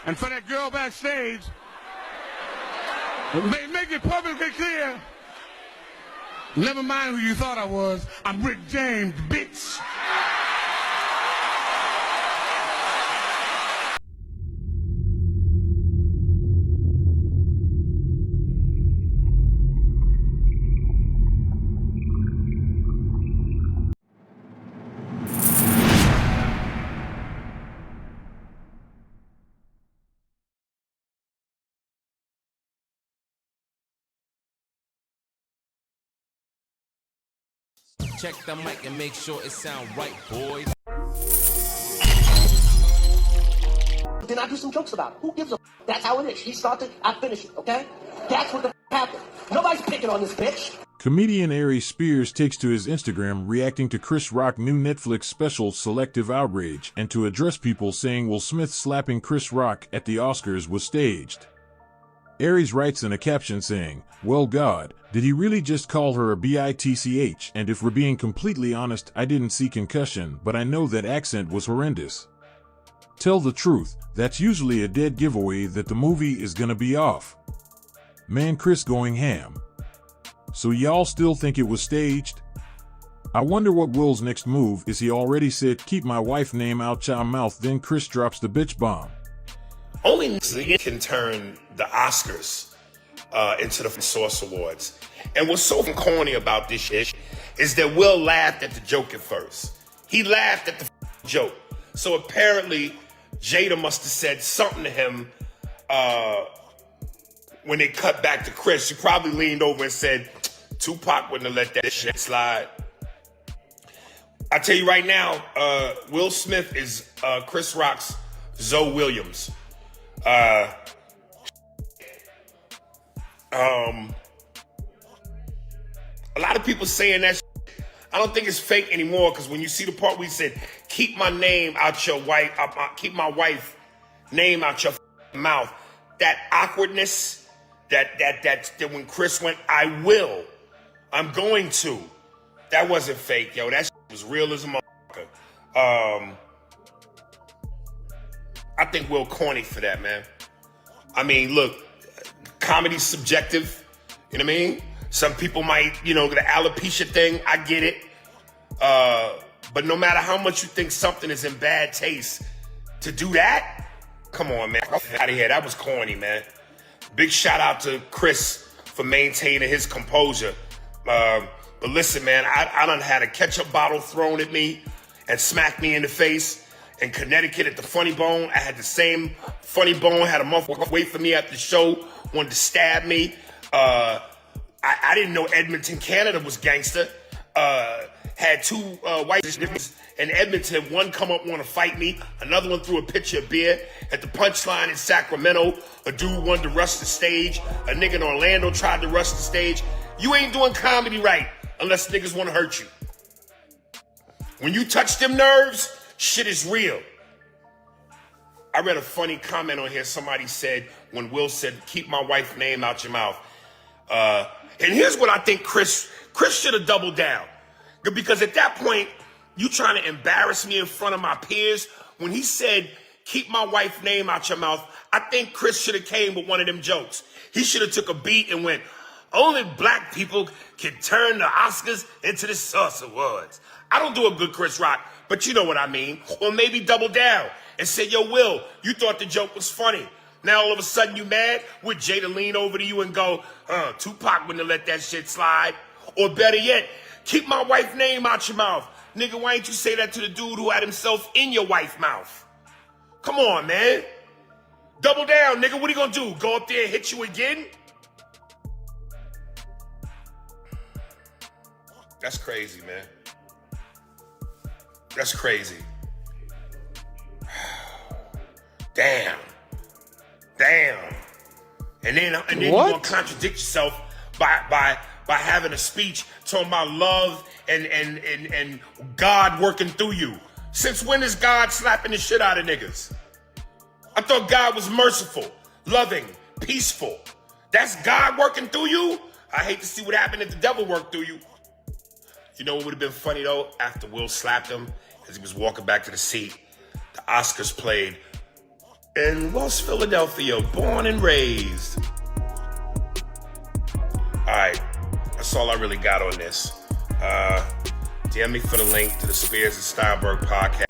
And for that girl backstage, make it perfectly clear. Never mind who you thought I was. I'm Rick James, bitch. Check the mic and make sure it sound right, boys. Then I do some jokes about it. Who gives a f? That's how it is. She started, I finish it, okay? That's what the f happened. Nobody's picking on this bitch. Comedian Aries Spears takes to his Instagram reacting to Chris Rock's new Netflix special Selective Outrage and to address people saying Will Smith slapping Chris Rock at the Oscars was staged. Aries writes in a caption saying, "Well God, did he really just call her a bitch? And if we're being completely honest, I didn't see concussion, but I know that accent was horrendous. Tell the truth, that's usually a dead giveaway that the movie is gonna be off. Man, Chris going ham. So y'all still think it was staged? I wonder what Will's next move is. He already said keep my wife name out your mouth, then Chris drops the bitch bomb. Only niggas can turn the Oscars into the Source Awards. And what's so corny about this shit is that Will laughed at the joke at first. He laughed at the joke. So apparently Jada must have said something to him when they cut back to Chris. She probably leaned over and said, Tupac wouldn't have let that shit slide. I tell you right now, Will Smith is Chris Rock's Zoe Williams. A lot of people saying that I don't think it's fake anymore, because when you see the part where he said, keep my name out your wife, keep my wife name out your mouth, that awkwardness, that when Chris went, I'm going to, that wasn't fake, yo. That shit was real as a motherfucker. I think Will corny for that, man. I mean, look, comedy's subjective, you know what I mean? Some people might, the alopecia thing, I get it. But no matter how much you think something is in bad taste, to do that, come on, man. Get out of here. That was corny, man. Big shout out to Chris for maintaining his composure. But listen, man, I done had a ketchup bottle thrown at me and smacked me in the face. In Connecticut at the Funny Bone, I had the same Funny Bone, had a motherfucker wait for me at the show, wanted to stab me. I didn't know Edmonton, Canada was gangster. Had two white in Edmonton, one come up want to fight me, another one threw a pitcher of beer. At the Punchline in Sacramento, a dude wanted to rush the stage. A nigga in Orlando tried to rush the stage. You ain't doing comedy right unless niggas want to hurt you. When you touch them nerves, shit is real. I read a funny comment on here. Somebody said, when Will said, keep my wife's name out your mouth. And here's what I think Chris should have doubled down. Because at that point, you trying to embarrass me in front of my peers. When he said, keep my wife's name out your mouth, I think Chris should have came with one of them jokes. He should have took a beat and went, only black people can turn the Oscars into the Source Awards. I don't do a good Chris Rock, but you know what I mean. Or maybe double down and say, yo, Will, you thought the joke was funny. Now all of a sudden you mad? Would Jada lean over to you and go, Tupac wouldn't have let that shit slide? Or better yet, keep my wife's name out your mouth. Nigga, why ain't you say that to the dude who had himself in your wife's mouth? Come on, man. Double down, nigga. What are you gonna do? Go up there and hit you again? That's crazy, man. That's crazy. Damn. And then you're gonna contradict yourself by having a speech talking about love and God working through you. Since when is God slapping the shit out of niggas? I thought God was merciful, loving, peaceful. That's God working through you? I hate to see what happened if the devil worked through you. You know what would have been funny though? After Will slapped him, as he was walking back to the seat, the Oscars played, in West Philadelphia, born and raised. All right, that's all I really got on this. DM me for the link to the Spears and Steinberg podcast.